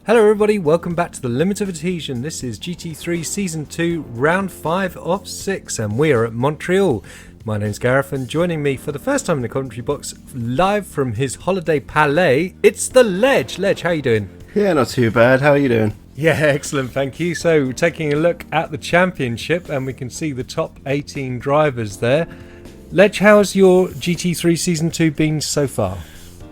Hello everybody, welcome back to the Limit of Adhesion. This is GT3 Season 2, Round 5 of 6, and we are at Montreal. My name's Gareth, and joining me for the first time in the commentary box, live from his holiday palais, it's The Lej. Lej, how you doing? Yeah, not too bad. How are you doing? Yeah, excellent, thank you. So, taking a look at the championship, and we can see the top 18 drivers there. Lej, how's your GT3 Season 2 been so far?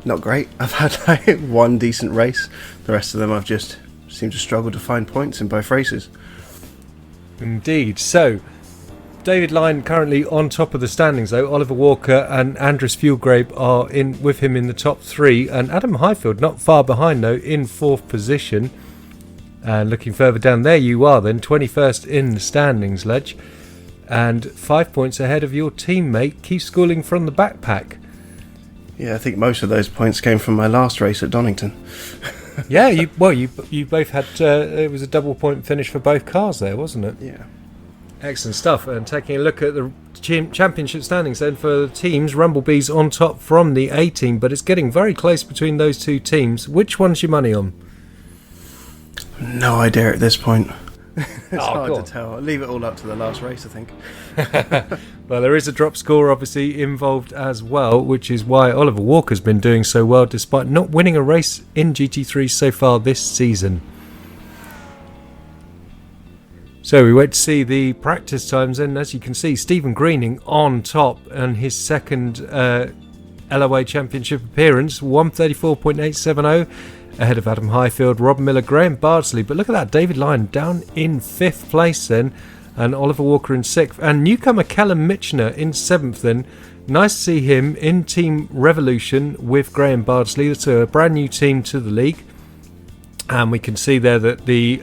Not great. I've had one decent race. The rest of them I've just seemed to struggle to find points in both races. Indeed. So, David Lyon currently on top of the standings though. Oliver Walker and Andres Fuelgrabe are in with him in the top 3, and Adam Highfield not far behind though in 4th position. And looking further down, there you are then, 21st in the standings, Lej, and 5 points ahead of your teammate Keith Schooling from the backpack. Yeah, I think most of those points came from my last race at Donington. Yeah, you both had it was a double point finish for both cars there, wasn't it? Yeah. Excellent stuff. And taking a look at the championship standings then for the teams, Rumblebee's on top from the A team, but it's getting very close between those two teams. Which one's your money on? No idea at this point. It's hard God. to tell. I'll leave it all up to the last race, I think. Well, there is a drop score obviously involved as well, which is why Oliver Walker's been doing so well despite not winning a race in GT3 so far this season. So we wait to see the practice times, and as you can see, Stephen Greening on top and his second LOA Championship appearance, 134.870, ahead of Adam Highfield, Rob Miller, Graham Bardsley. But look at that, David Lyon down in 5th place then, and Oliver Walker in 6th, and newcomer Callum Mitchener in 7th then. Nice to see him in Team Revolution with Graham Bardsley. That's a brand new team to the league. And we can see there that the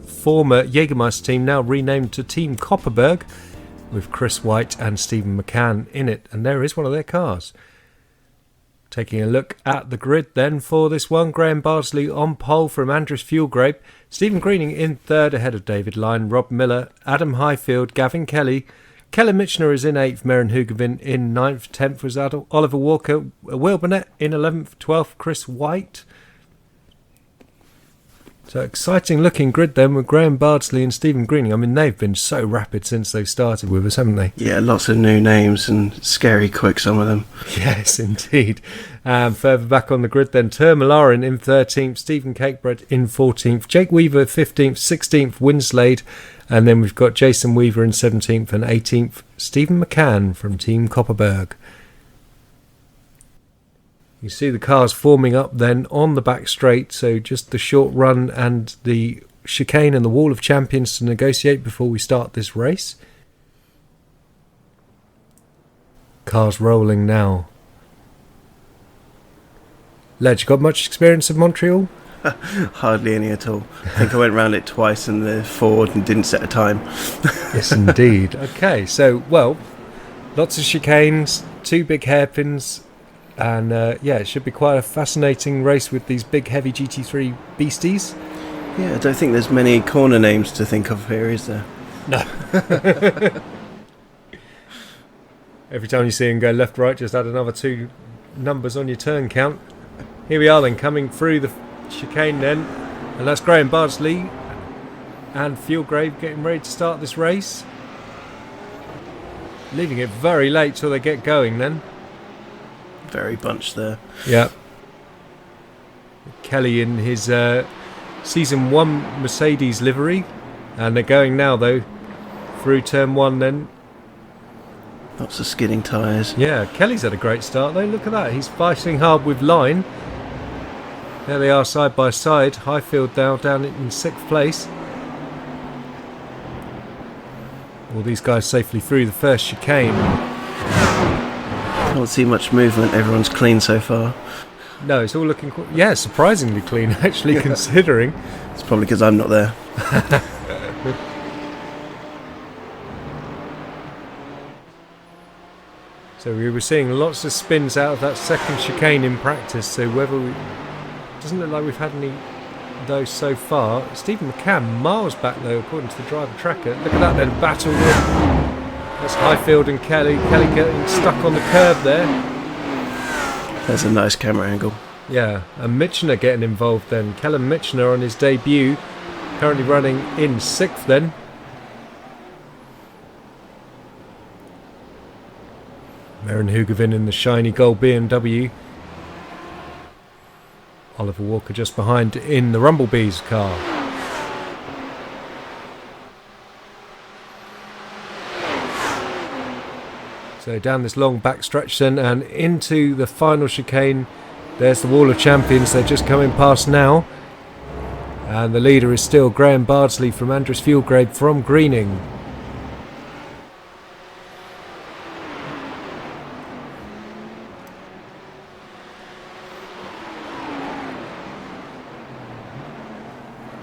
former Jägermeister team now renamed to Team Copperberg with Chris White and Stephen McCann in it. And there is one of their cars. Taking a look at the grid then for this one, Graham Bardsley on pole from Andres Fuelgrabe, Stephen Greening in 3rd ahead of David Lyon, Rob Miller, Adam Highfield, Gavin Kelly, Kellen Mitchener is in 8th, Maren Hugevin in 9th, 10th was Oliver Walker, Will Burnett in 11th, 12th Chris White. So exciting looking grid then with Graham Bardsley and Stephen Greening. I mean, they've been so rapid since they've started with us, haven't they? Yeah, lots of new names and scary quick, some of them. Yes, indeed. Further back on the grid then, Termalarin in 13th, Stephen Cakebread in 14th, Jake Weaver 15th, 16th Winslade, and then we've got Jason Weaver in 17th and 18th, Stephen McCann from Team Copperberg. You see the cars forming up then on the back straight, so just the short run and the chicane and the wall of champions to negotiate before we start this race. Cars rolling now. Lej, got much experience of Montreal? Hardly any at all. I think I went round it twice in the Ford and didn't set a time. Yes, indeed. Okay, so, well, lots of chicanes, 2 big hairpins, and yeah, it should be quite a fascinating race with these big heavy GT3 beasties. Yeah, I don't think there's many corner names to think of here, is there? No. Every time you see him go left, right, just add another 2 numbers on your turn count. Here we are then, coming through the chicane then, and that's Graham Bardsley and Fuelgrave getting ready to start this race. Leaving it very late till they get going then. Very bunched there. Yeah. Kelly in his Season 1 Mercedes livery, and they're going now though through turn 1 then. Lots of skidding tyres. Yeah, Kelly's had a great start though, look at that, he's fighting hard with Lyon. There they are side by side, Highfield now down in 6th place. All these guys safely through the first chicane. Can't see much movement, everyone's clean so far. No, it's all looking surprisingly clean actually, considering. It's probably because I'm not there. So we were seeing lots of spins out of that second chicane in practice, so whether we... doesn't look like we've had any of those so far. Stephen McCann miles back though according to the driver tracker. Look at that then, battle with... That's Highfield and Kelly. Kelly getting stuck on the curb there. There's a nice camera angle. Yeah, and Michener getting involved then. Kellen Michener on his debut, currently running in 6th then. Maren Hugavin in the shiny gold BMW. Oliver Walker just behind in the Rumblebees car. So down this long back stretch then and into the final chicane. There's the Wall of Champions. They're just coming past now. And the leader is still Graham Bardsley from Andres Fuelgrave from Greening.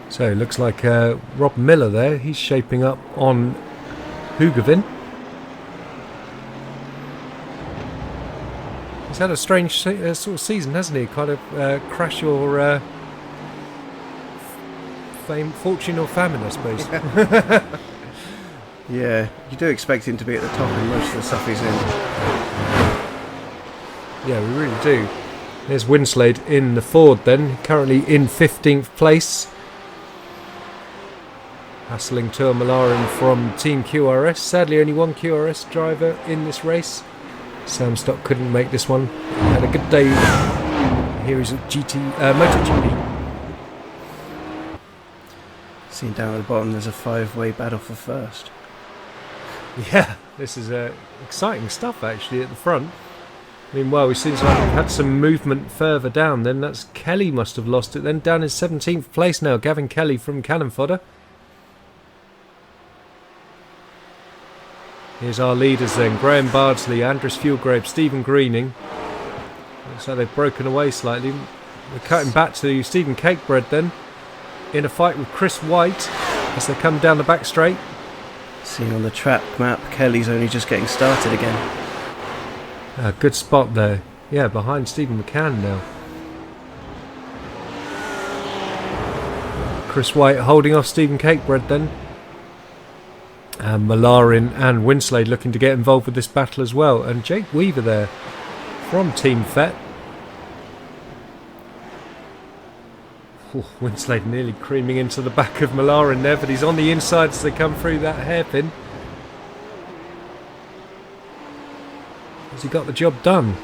So it looks like Rob Miller there. He's shaping up on Hugavin. He's had a strange sort of season, hasn't he? Kind of crash or fame, fortune or famine, I suppose. Yeah, you do expect him to be at the top in most of the stuff he's in. Yeah, we really do. There's Winslade in the Ford then, currently in 15th place. Hassling Tuamalarin from Team QRS. Sadly, only one QRS driver in this race. Sam Stock couldn't make this one. He had a good day. Here is a MotoGP. Seen down at the bottom, there's a 5-way battle for first. Yeah, this is exciting stuff actually at the front. Meanwhile, we seem to have had some movement further down. Then that's Kelly must have lost it. Then down in 17th place now, Gavin Kelly from Cannon Fodder. Here's our leaders then, Graham Bardsley, Andres Fuelgrave, Stephen Greening. Looks like they've broken away slightly. We're cutting back to Stephen Cakebread then, in a fight with Chris White as they come down the back straight. Seen on the track map, Kelly's only just getting started again. Good spot there. Yeah, behind Stephen McCann now. Chris White holding off Stephen Cakebread then. And Malarin and Winslade looking to get involved with this battle as well. And Jake Weaver there from Team FET. Winslade nearly creaming into the back of Malarin there, but he's on the inside as they come through that hairpin. Has he got the job done?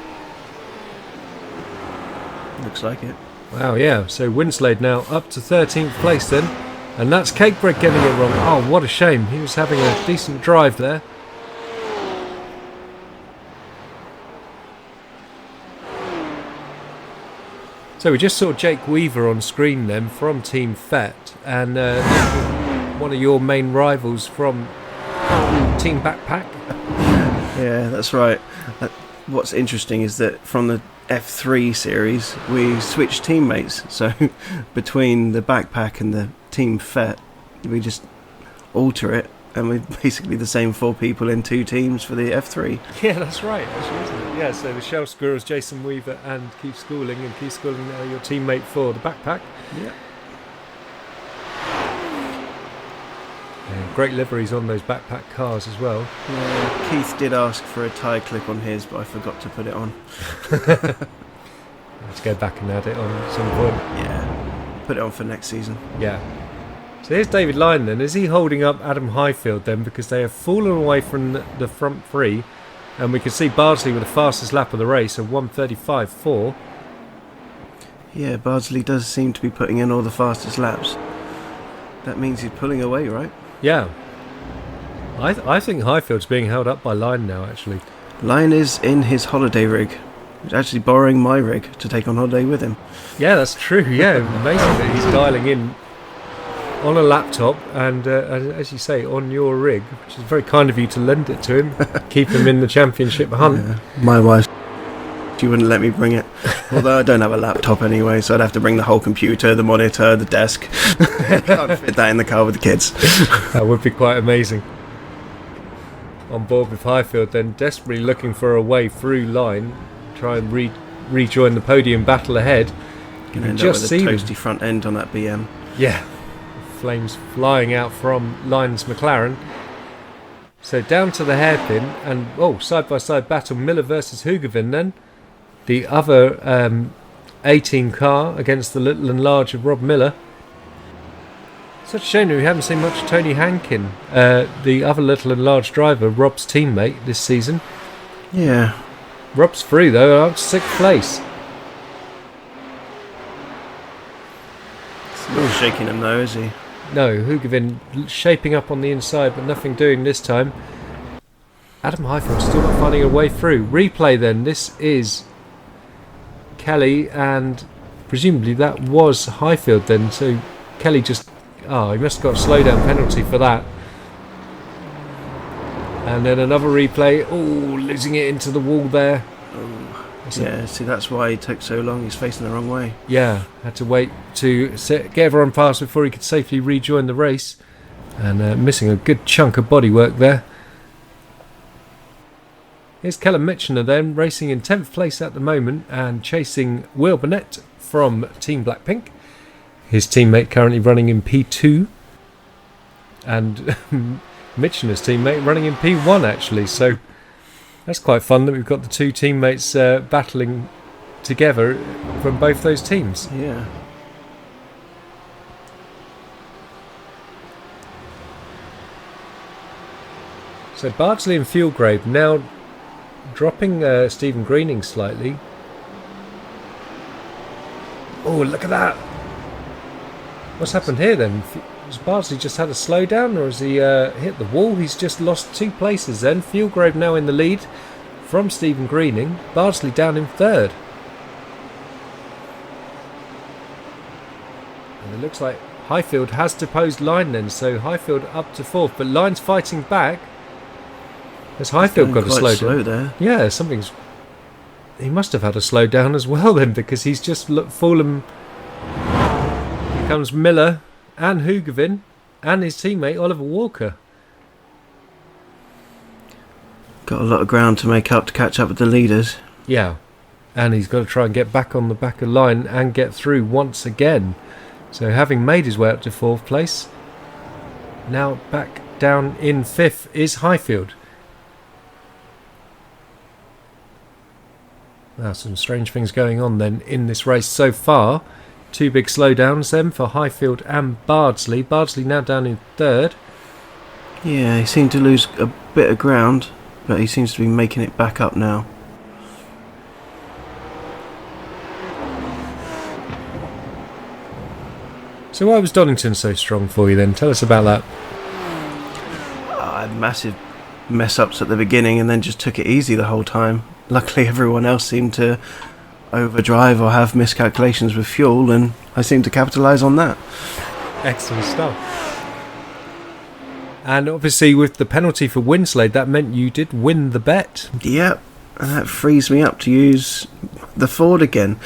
Looks like it. Wow, yeah. So Winslade now up to 13th place then. And that's Cakebread getting it wrong. Oh, what a shame. He was having a decent drive there. So we just saw Jake Weaver on screen then from Team FET. And one of your main rivals from Team Backpack. Yeah, that's right. What's interesting is that from the F3 series, we switched teammates. So between the Backpack and the Team FET, we just alter it, and we're basically the same 4 people in 2 teams for the F3. Yeah, that's right, actually, isn't it? Yeah, so the Shell Squirrels, Jason Weaver and Keith Schooling, and Keith Schooling now your teammate for the Backpack. Yeah. Great liveries on those Backpack cars as well. Yeah, Keith did ask for a tie clip on his, but I forgot to put it on. Let's go back and add it on some point. Yeah, put it on for next season. Yeah. So here's David Lyon then. Is he holding up Adam Highfield then? Because they have fallen away from the front 3. And we can see Bardsley with the fastest lap of the race of 1:35.4. Yeah, Bardsley does seem to be putting in all the fastest laps. That means he's pulling away, right? Yeah. I think Highfield's being held up by Lyon now, actually. Lyon is in his holiday rig. He's actually borrowing my rig to take on holiday with him. Yeah, that's true. Yeah, amazing that he's dialing in on a laptop and, as you say, on your rig, which is very kind of you to lend it to him. Keep him in the championship hunt. Yeah, my wife, she wouldn't let me bring it. Although I don't have a laptop anyway, so I'd have to bring the whole computer, the monitor, the desk. Can't fit that in the car with the kids. That would be quite amazing. On board with Highfield then, desperately looking for a way through line, try and rejoin the podium battle ahead. You can just see the toasty front end on that BM. Yeah, flames flying out from Lyon's McLaren. So down to the hairpin, and side by side battle, Miller versus Hugavin then. The other 18 car against the little and large of Rob Miller. Such a shame that we haven't seen much of Tony Hankin, the other little and large driver, Rob's teammate this season. Yeah. Rob's through though, up to 6th place. He's not shaking him though, is he? No, Hugevin shaping up on the inside, but nothing doing this time. Adam Highfield still not finding a way through. Replay then, this is Kelly, and presumably that was Highfield then, so Kelly just... Oh, he must have got a slowdown penalty for that. And then another replay. Oh, losing it into the wall there. Oh, yeah, see, that's why he took so long. He's facing the wrong way. Yeah, had to wait to get everyone past before he could safely rejoin the race. And missing a good chunk of bodywork there. Here's Callum Mitchener then, racing in 10th place at the moment and chasing Will Burnett from Team Blackpink. His teammate currently running in P2. And Mitchener's teammate running in P1 actually, so that's quite fun that we've got the two teammates battling together from both those teams. Yeah. So Bardsley and Fieldgrave now dropping Stephen Greening slightly. Oh, look at that! What's happened here then? Has Bardsley just had a slowdown, or has he hit the wall? He's just lost 2 places then. Fieldgrave now in the lead from Stephen Greening. Bardsley down in 3rd. And it looks like Highfield has deposed Line then, so Highfield up to 4th, but Line's fighting back. Has Highfield got a slowdown? Slow there. Yeah, something's... He must have had a slowdown as well then, because he's just fallen... Here comes Miller and Hugevin and his teammate Oliver Walker. Got a lot of ground to make up to catch up with the leaders. Yeah, and he's got to try and get back on the back of Line and get through once again. So having made his way up to 4th place, now back down in 5th is Highfield. Now some strange things going on then in this race so far. 2 big slowdowns then for Highfield and Bardsley. Bardsley now down in 3rd. Yeah, he seemed to lose a bit of ground, but he seems to be making it back up now. So why was Donington so strong for you then? Tell us about that. I had massive mess-ups at the beginning and then just took it easy the whole time. Luckily everyone else seemed to overdrive or have miscalculations with fuel, and I seem to capitalise on that. Excellent stuff. And obviously with the penalty for Winslade, that meant you did win the bet. Yep, and that frees me up to use the Ford again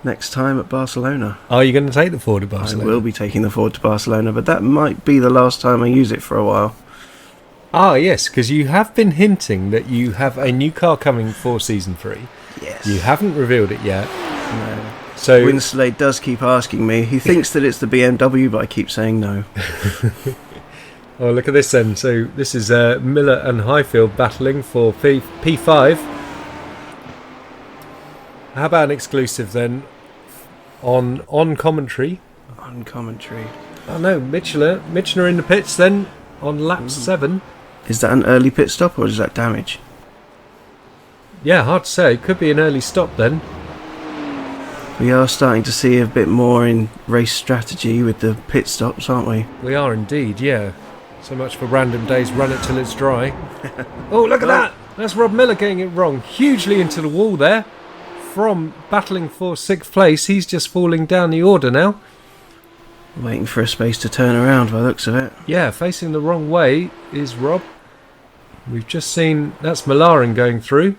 next time at Barcelona. Are you going to take the Ford to Barcelona? I will be taking the Ford to Barcelona, but that might be the last time I use it for a while. Ah yes, because you have been hinting that you have a new car coming for Season 3. Yes. You haven't revealed it yet. No. So Winslade does keep asking me. He thinks that it's the BMW, but I keep saying no. Oh, look at this then. So this is Miller and Highfield battling for P5. How about an exclusive then on commentary? On commentary. Oh no, Mitchener in the pits then on lap 7. Is that an early pit stop or is that damage? Yeah, hard to say. Could be an early stop then. We are starting to see a bit more in race strategy with the pit stops, aren't we? We are indeed, yeah. So much for random days, run it till it's dry. Oh, look at that! That's Rob Miller getting it wrong. Hugely into the wall there. From battling for 6th place, he's just falling down the order now. Waiting for a space to turn around by the looks of it. Yeah, facing the wrong way is Rob. We've just seen... That's Malarin going through.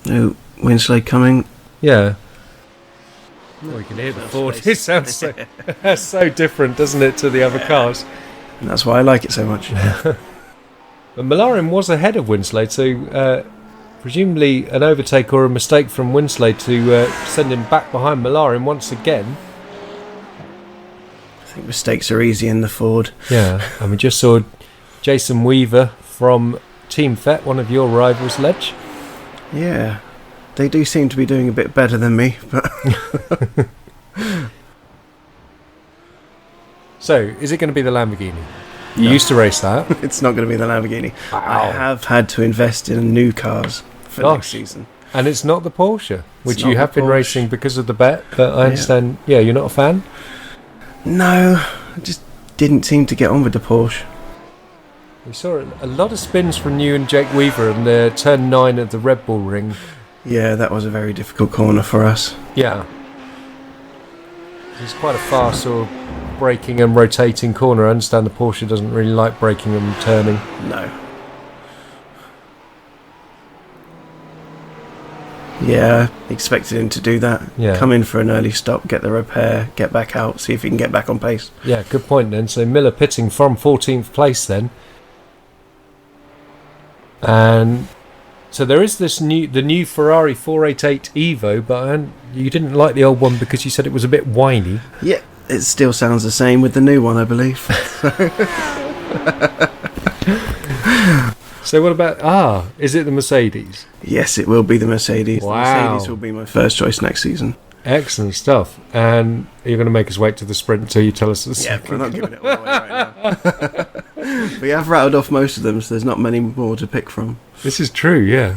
Oh, Winslade coming. Yeah. Oh, you can hear the Ford. It sounds so different, doesn't it, to the other cars? And that's why I like it so much. But Malarin was ahead of Winslade, so presumably an overtake or a mistake from Winslade to send him back behind Malarin once again. I think mistakes are easy in the Ford. Yeah, and we just saw Jason Weaver from Team FET, one of your rivals, Lej. Yeah, They do seem to be doing a bit better than me, but So, is it going to be the Lamborghini? You used to race that. it's not going to be the Lamborghini. Wow. I have had to invest in new cars for next season. And it's not the Porsche, which It's not you have the been Porsche. racing because of the bet, but I understand, you're not a fan? No, I just didn't seem to get on with the Porsche. We saw a lot of spins from you and Jake Weaver in the turn 9 of the Red Bull Ring. Yeah, that was a very difficult corner for us. Yeah. It's quite a fast sort of braking and rotating corner. I understand the Porsche doesn't really like braking and turning. No. Yeah, expected him to do that. Yeah. Come in for an early stop, get the repair, get back out, see if he can get back on pace. Yeah, good point then. So Miller pitting from 14th place then. And so there is the new Ferrari 488 Evo, but you didn't like the old one because you said it was a bit whiny. Yeah, it still sounds the same with the new one, I believe. So what about, is it the Mercedes? Yes, it will be the Mercedes. Wow. The Mercedes will be my first choice next season. Excellent stuff. And you're going to make us wait to the sprint until you tell us the Yeah, second. we're not giving it all away right now. We have rattled off most of them, so there's not many more to pick from. This is true, yeah.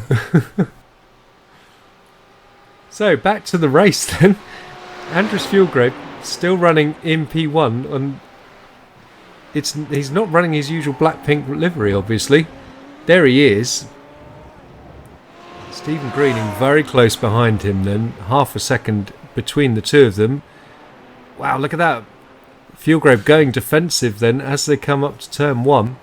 So, back to the race then. Andres Fuelgrave still running in P1. And he's not running his usual black-pink livery, obviously. There he is. Stephen Greening very close behind him then. Half a second between the two of them. Wow, look at that. Fuelgrave going defensive then as they come up to turn 1.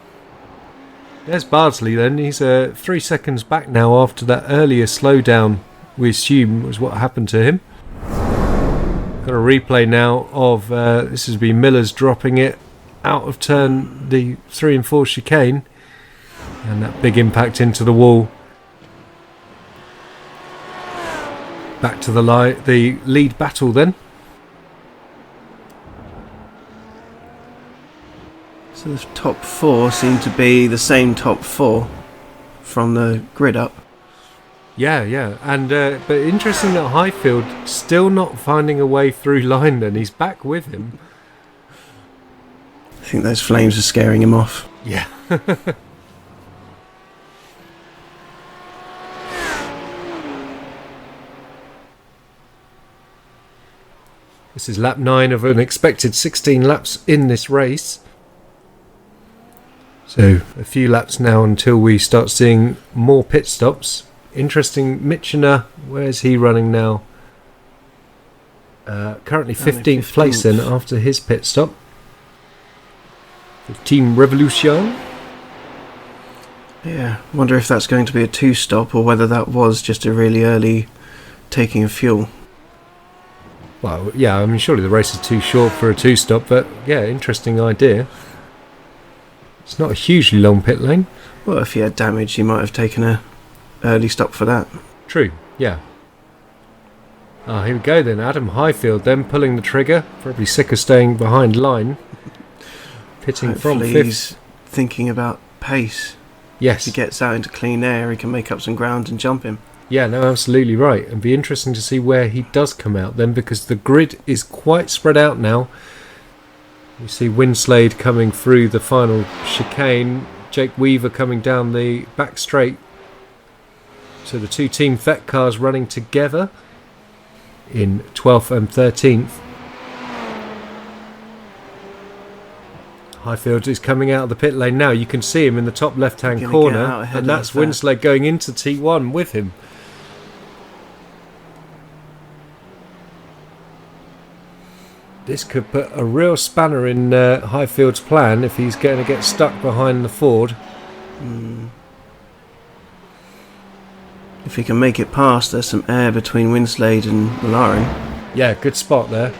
There's Bardsley then. He's 3 seconds back now after that earlier slowdown we assume was what happened to him. Got a replay now of this has been Miller's dropping it out of turn the 3 and 4 chicane. And that big impact into the wall. Back to the lead battle then. So the top 4 seem to be the same top 4 from the grid up. Yeah. And but interesting that Highfield still not finding a way through line then. He's back with him. I think those flames are scaring him off. Yeah. This is lap 9 of an expected 16 laps in this race. So a few laps now until we start seeing more pit stops. Interesting, Mitchener, where's he running now? Currently 15th place then after his pit stop. The Team Revolution. Yeah, wonder if that's going to be a 2-stop or whether that was just a really early taking of fuel. Well, yeah, I mean, surely the race is too short for a 2-stop, but yeah, interesting idea. It's not a hugely long pit lane. Well, if he had damage, he might have taken a early stop for that. True, yeah. Here we go then. Adam Highfield then pulling the trigger. Probably sick of staying behind line. Pitting from Hopefully 5th. he's thinking about pace. Yes. If he gets out into clean air, he can make up some ground and jump him. Yeah, no, absolutely right. And be interesting to see where he does come out then, because the grid is quite spread out now. You see Winslade coming through the final chicane. Jake Weaver coming down the back straight. So the two Team Fett cars running together in 12th and 13th. Highfield is coming out of the pit lane now. You can see him in the top left-hand Gonna corner, get out ahead and of that's the Fett. Winslade going into T1 with him. This could put a real spanner in Highfield's plan if he's going to get stuck behind the Ford. If he can make it past, there's some air between Winslade and Malari. Yeah, good spot there.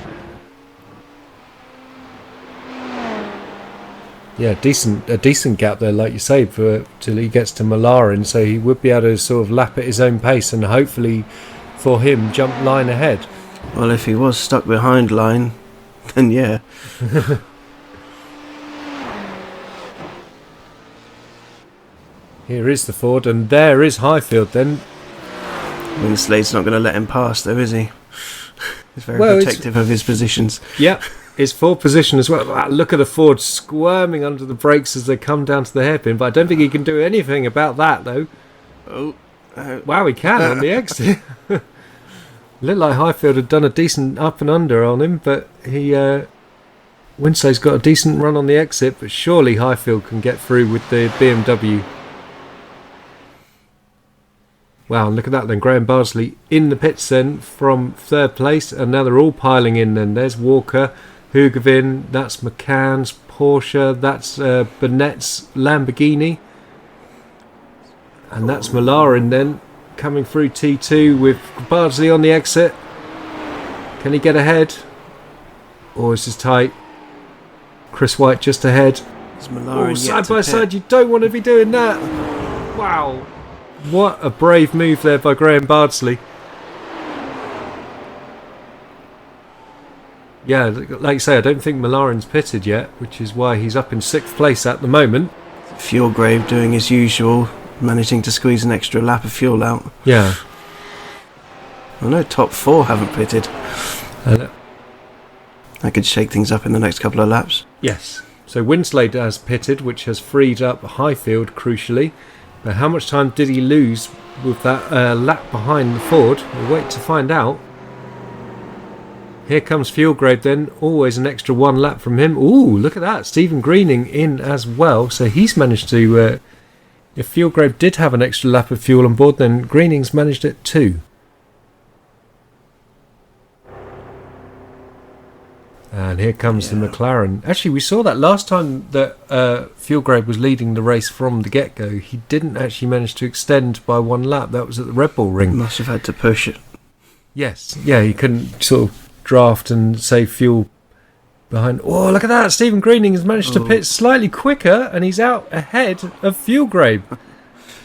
Yeah, a decent gap there, like you say, till he gets to Malarin, so he would be able to sort of lap at his own pace and hopefully for him jump line ahead. Well, if he was stuck behind line, then yeah. Here is the Ford, and there is Highfield then. Winslade's not going to let him pass, though, is he? He's very protective of his positions. Yeah, his forward position as well. Wow, look at the Ford squirming under the brakes as they come down to the hairpin, but I don't think he can do anything about that, though. Wow, he can on the exit. Looked like Highfield had done a decent up and under on him, but Winslade's got a decent run on the exit, but surely Highfield can get through with the BMW. Wow, and look at that then. Graham Bardsley in the pits then from third place, and now they're all piling in then. There's Walker, Hugavin, that's McCann's Porsche, that's Burnett's Lamborghini, and that's Malarin then coming through T2 with Bardsley on the exit. Can he get ahead? Or is this tight? Chris White just ahead. Side by side, you don't want to be doing that. Wow. What a brave move there by Graham Bardsley. Yeah, like you say, I don't think Malarin's pitted yet, which is why he's up in 6th place at the moment. Fuelgrave doing his usual, managing to squeeze an extra lap of fuel out. Yeah. I know top 4 haven't pitted. That could shake things up in the next couple of laps. Yes. So Winslade has pitted, which has freed up Highfield, crucially. But how much time did he lose with that lap behind the Ford? We'll wait to find out. Here comes Fuelgrave then. Always an extra 1 lap from him. Ooh, look at that. Stephen Greening in as well. So he's managed to... if Fuelgrave did have an extra lap of fuel on board, then Greening's managed it too. And here comes the McLaren. Actually, we saw that last time that Fuelgrave was leading the race from the get-go. He didn't actually manage to extend by 1 lap. That was at the Red Bull Ring. Must have had to push it. Yes. Yeah, he couldn't sort of draft and save fuel behind. Oh, look at that. Stephen Greening has managed to pit slightly quicker, and he's out ahead of Fuelgrave.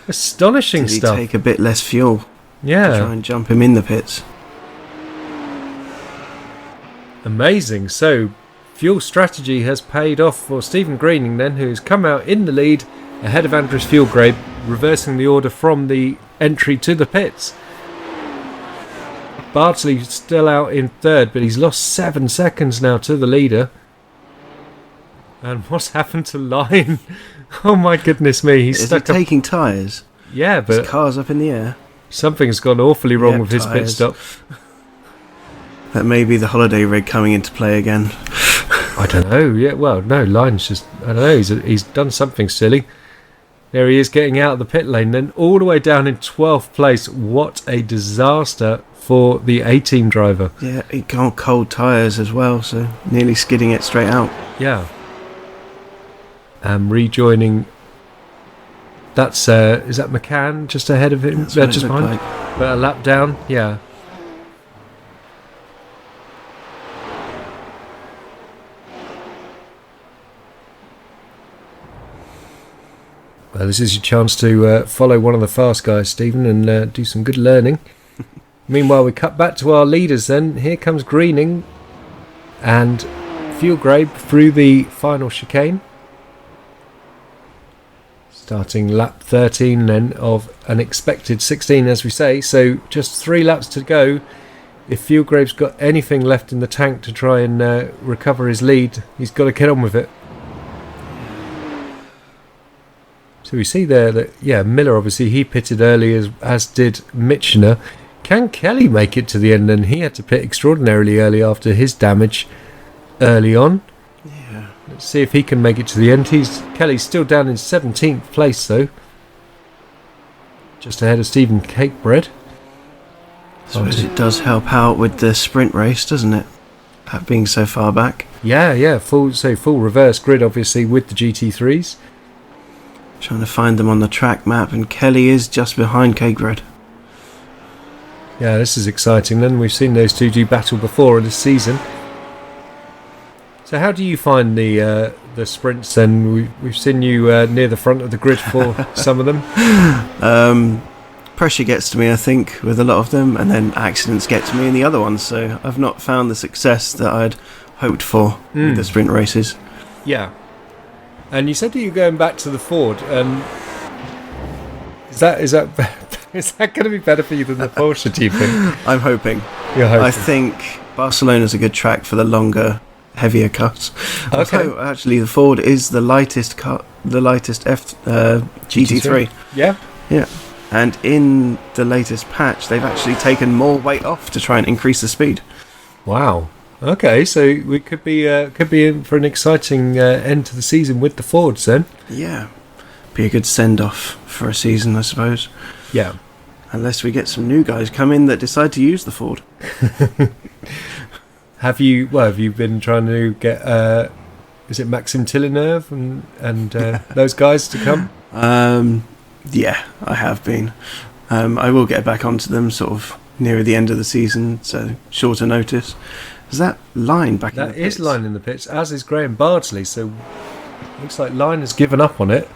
Astonishing stuff. Did he take a bit less fuel? Yeah. To try and jump him in the pits. Amazing. So fuel strategy has paid off for Stephen Greening then, who's come out in the lead ahead of Andreas Fuelgrave, reversing the order from the entry to the pits. Bardsley's still out in 3rd, but he's lost 7 seconds now to the leader. And what's happened to Line? Oh my goodness me, he's Is stuck he taking tyres? Yeah, but his car's up in the air. Something's gone awfully wrong with his pit stop. That may be the holiday rig coming into play again. I don't know. Yeah, well, no, Line's just... I don't know. He's done something silly. There he is getting out of the pit lane. Then all the way down in 12th place. What a disaster for the A-team driver. Yeah, he got cold tyres as well, so nearly skidding it straight out. Yeah. Rejoining... That's... is that McCann just ahead of him? That's what just it behind? like. But a lap down? Yeah. Well, this is your chance to follow one of the fast guys, Stephen, and do some good learning. Meanwhile, we cut back to our leaders then. Here comes Greening and Fuelgrave through the final chicane. Starting lap 13 then of an expected 16, as we say. So just 3 laps to go. If Fuelgrave's got anything left in the tank to try and recover his lead, he's got to get on with it. So we see there that, yeah, Miller, obviously, he pitted early, as did Michener. Can Kelly make it to the end? And he had to pit extraordinarily early after his damage early on. Yeah. Let's see if he can make it to the end. Kelly's still down in 17th place, though. Just ahead of Stephen Cakebread. I suppose it does help out with the sprint race, doesn't it? That being so far back. Yeah, full reverse grid, obviously, with the GT3s. Trying to find them on the track map, and Kelly is just behind Cakebread. Yeah, this is exciting. Then we've seen those two do battle before this season. So how do you find the sprints then? We've seen you near the front of the grid for some of them. Pressure gets to me, I think, with a lot of them, and then accidents get to me in the other ones. So I've not found the success that I'd hoped for with the sprint races. Yeah. And you said that you're going back to the Ford. Is that Is that going to be better for you than the Porsche, do you think? I'm hoping. You're hoping. I think Barcelona's a good track for the longer, heavier cuts. Okay. Although, actually, the Ford is the lightest cut, the lightest GT3. Yeah. Yeah. And in the latest patch, they've actually taken more weight off to try and increase the speed. Wow. Okay, so we could be in for an exciting end to the season with the Fords then. Yeah. Be a good send-off for a season, I suppose. Yeah. Unless we get some new guys come in that decide to use the Ford. Have you been trying to get is it Maxime Villeneuve and those guys to come? Yeah, I have been. I will get back onto them sort of nearer the end of the season, so shorter notice. Is that Line back in the pits? That is Line in the pits, as is Graham Bardsley, so looks like Line has given up on it.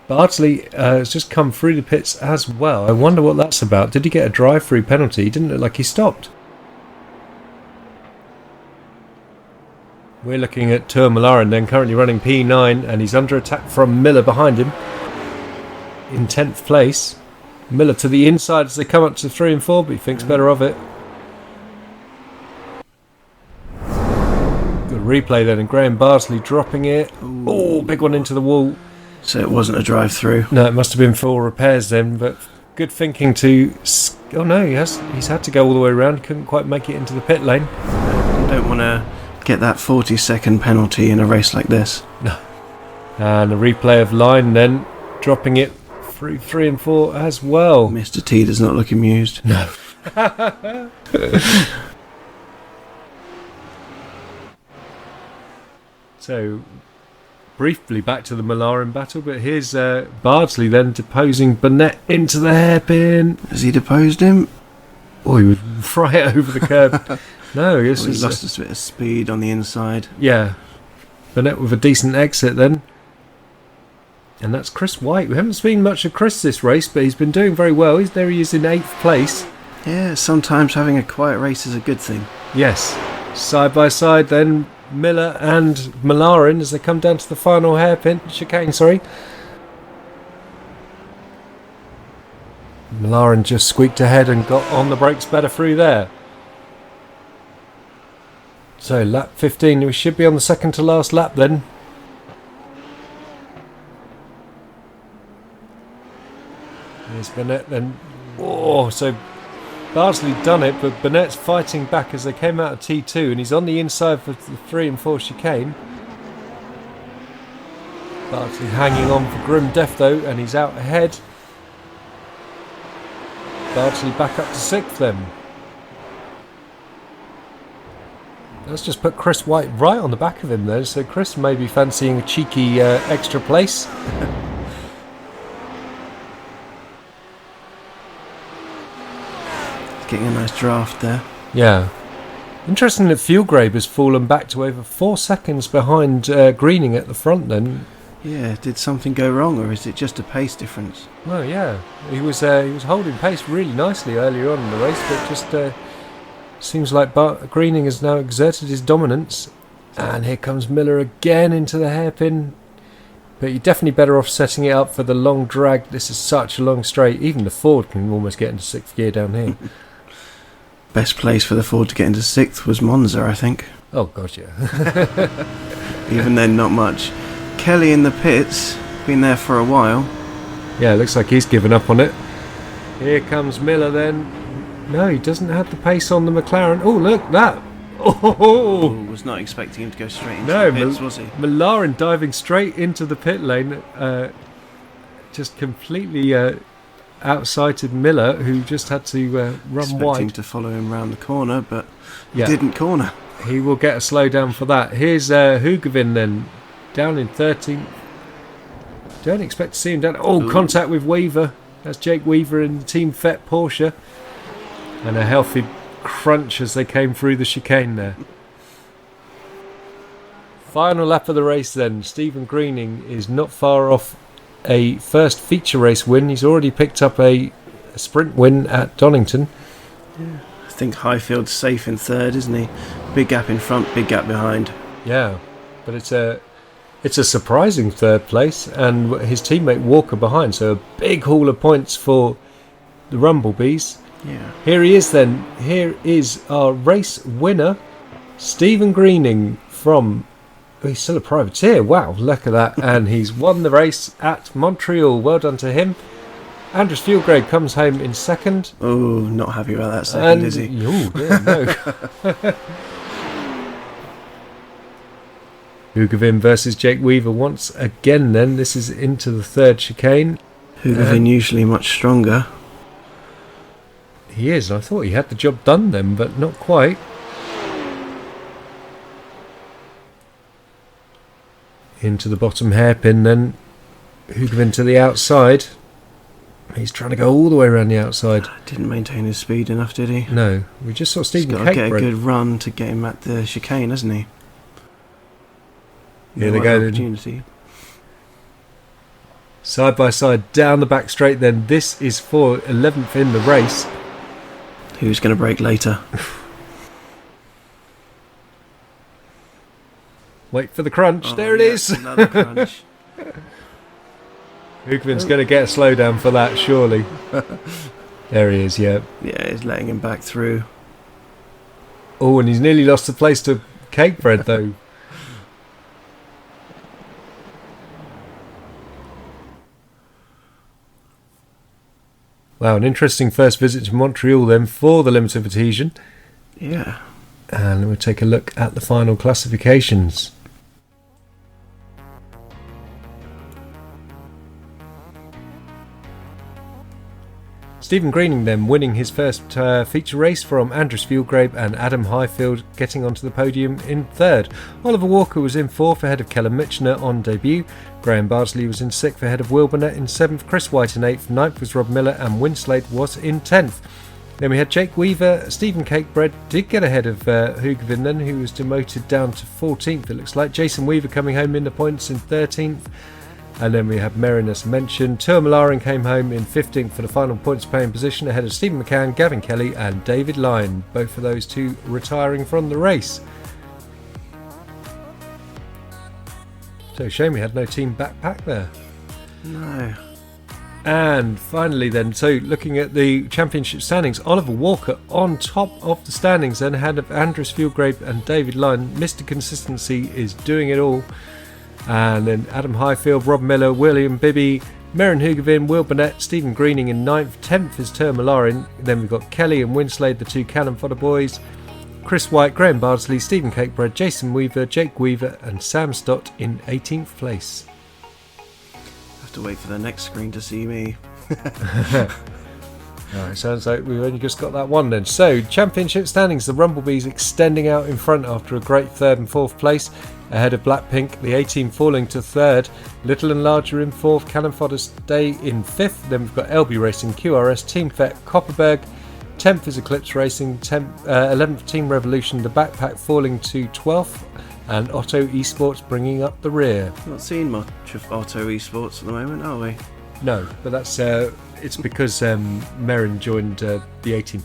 Bardsley has just come through the pits as well. I wonder what that's about. Did he get a drive-through penalty? He didn't look like he stopped. We're looking at Tourmalaren then, currently running P9, and he's under attack from Miller behind him. In 10th place. Miller to the inside as they come up to 3 and 4, but he thinks better of it. Good replay then, and Graham Bardsley dropping it. Oh, big one into the wall. So it wasn't a drive-through. No, it must have been full repairs then, but good thinking to... Oh no, he's had to go all the way around, couldn't quite make it into the pit lane. You don't want to get that 40-second penalty in a race like this. No. And a replay of Line then, dropping it through 3 and 4 as well. Mr. T does not look amused. No. So, briefly back to the McLaren battle, but here's Bardsley then deposing Burnett into the hairpin. Has he deposed him? Oh, he would fry it over the curb. No, he lost a bit of speed on the inside. Yeah. Burnett with a decent exit then. And that's Chris White. We haven't seen much of Chris this race, but he's been doing very well. He is in 8th place. Yeah, sometimes having a quiet race is a good thing. Yes. Side by side then, Miller and McLaren as they come down to the final chicane. McLaren just squeaked ahead and got on the brakes better through there. So lap 15, we should be on the second to last lap then. There's Burnett then. Oh, so Bardsley done it, but Burnett's fighting back as they came out of T2, and he's on the inside for the 3 and 4 chicane. Bardsley hanging on for grim death though, and he's out ahead. Bardsley back up to 6th then. Let's just put Chris White right on the back of him there, so Chris may be fancying a cheeky extra place. Getting a nice draft there. Yeah. Interesting that Fuelgrave has fallen back to over 4 seconds behind Greening at the front then. Yeah, did something go wrong, or is it just a pace difference? Well, yeah. He was holding pace really nicely earlier on in the race, but just seems like Greening has now exerted his dominance. And here comes Miller again into the hairpin. But you're definitely better off setting it up for the long drag. This is such a long straight. Even the Ford can almost get into 6th gear down here. Best place for the Ford to get into 6th was Monza, I think. Oh, God, yeah. Even then, not much. Kelly in the pits, been there for a while. Yeah, it looks like he's given up on it. Here comes Miller then. No, he doesn't have the pace on the McLaren. Oh, look, that. Oh, was not expecting him to go straight into the pits, was he? McLaren diving straight into the pit lane. Just completely outsighted Miller, who just had to run expecting wide. To follow him round the corner, but he didn't corner. He will get a slowdown for that. Here's Hugavin then, down in 13th. Don't expect to see him down. Oh, contact with Weaver. That's Jake Weaver in the Team Fett Porsche. And a healthy crunch as they came through the chicane there. Final lap of the race then. Stephen Greening is not far off a first feature race win. He's already picked up a sprint win at Donington. Yeah. I think Highfield's safe in 3rd, isn't he? Big gap in front, big gap behind. Yeah, but it's It's a surprising third place, and his teammate Walker behind, so a big haul of points for the Rumblebees. Yeah. Here he is then. Here is our race winner, Stephen Greening from... Oh, he's still a privateer. Wow, look at that. And he's won the race at Montreal. Well done to him. Andres Fieldgrave comes home in second. Oh, not happy about that second, is he? Oh, yeah, no. Hugavin versus Jake Weaver once again then. This is into the third chicane. Hugavin usually much stronger. He is. I thought he had the job done then, but not quite. Into the bottom hairpin then. Hugavin to the outside. He's trying to go all the way around the outside. Didn't maintain his speed enough, did he? No. We just saw Stephen He's got to get a Cakebread. good run to get him at the chicane, hasn't he? Here they go. Opportunity. Side by side down the back straight then. This is for 11th in the race. Who's going to break later? Wait for the crunch. There it is. Another crunch. Hugavin's going to get a slowdown for that, surely. There he is, yeah. Yeah, he's letting him back through. Oh, and he's nearly lost the place to Cakebread, though. Wow, an interesting first visit to Montreal then for the Limit of Adhesion. Yeah. And we'll take a look at the final classifications. Stephen Greening then winning his first feature race from Andres Fieldgrave and Adam Highfield getting onto the podium in third. Oliver Walker was in fourth ahead of Kellen Mitchner on debut. Graham Bardsley was in sixth ahead of Will Burnett in seventh. Chris White in eighth. Ninth was Rob Miller and Winslade was in 10th. Then we had Jake Weaver. Stephen Cakebread did get ahead of Hugavin then, who was demoted down to 14th, it looks like. Jason Weaver coming home in the points in 13th. And then we have Merrin, as mentioned. Tuur Malarin came home in 15th for the final points paying position ahead of Stephen McCann, Gavin Kelly and David Lyon. Both of those two retiring from the race. So shame we had no team backpack there. No. And finally then, so looking at the championship standings, Oliver Walker on top of the standings then ahead of Andres Fieldgrave and David Lyon. Mr. Consistency is doing it all. And then Adam Highfield, Rob Miller, William Bibby, Merrin Hugavin, Will Burnett, Stephen Greening in 9th. 10th is Tuur Malarin. Then we've got Kelly and Winslade, the two cannon fodder boys. Chris White, Graham Bardsley, Stephen Cakebread, Jason Weaver, Jake Weaver and Sam Stott in 18th place. Have to wait for the next screen to see me. Alright, sounds like we've only just got that one then. So, championship standings, the Rumblebees extending out in front after a great third and fourth place. Ahead of Blackpink, the A-Team falling to third. Little and Larger in fourth, Cannon Fodder stay in fifth. Then we've got LB Racing, QRS, Team Fet, Copperberg. 10th is Eclipse Racing, 11th Team Revolution, the backpack falling to 12th. And Otto Esports bringing up the rear. Not seeing much of Otto Esports at the moment, are we? No, but that's it's because Merrin joined the A-Team.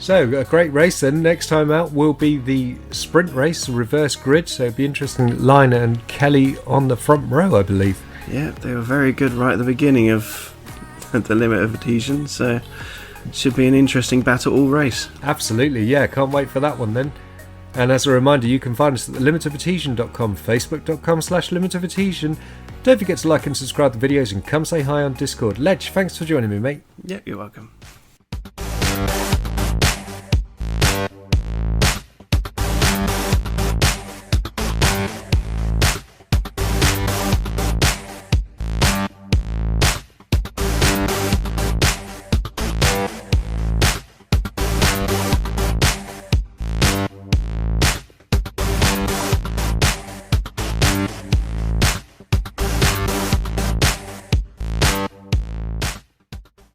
So, a great race then. Next time out will be the sprint race, the reverse grid. So, it'll be interesting. Liner and Kelly on the front row, I believe. Yeah, they were very good right at the beginning of the Limit of Adhesion. So, it should be an interesting battle all race. Absolutely, yeah. Can't wait for that one then. And as a reminder, you can find us at thelimitofadhesion.com, facebook.com/limitofadhesion. Don't forget to like and subscribe the videos and come say hi on Discord. Lej, thanks for joining me, mate. Yeah, you're welcome.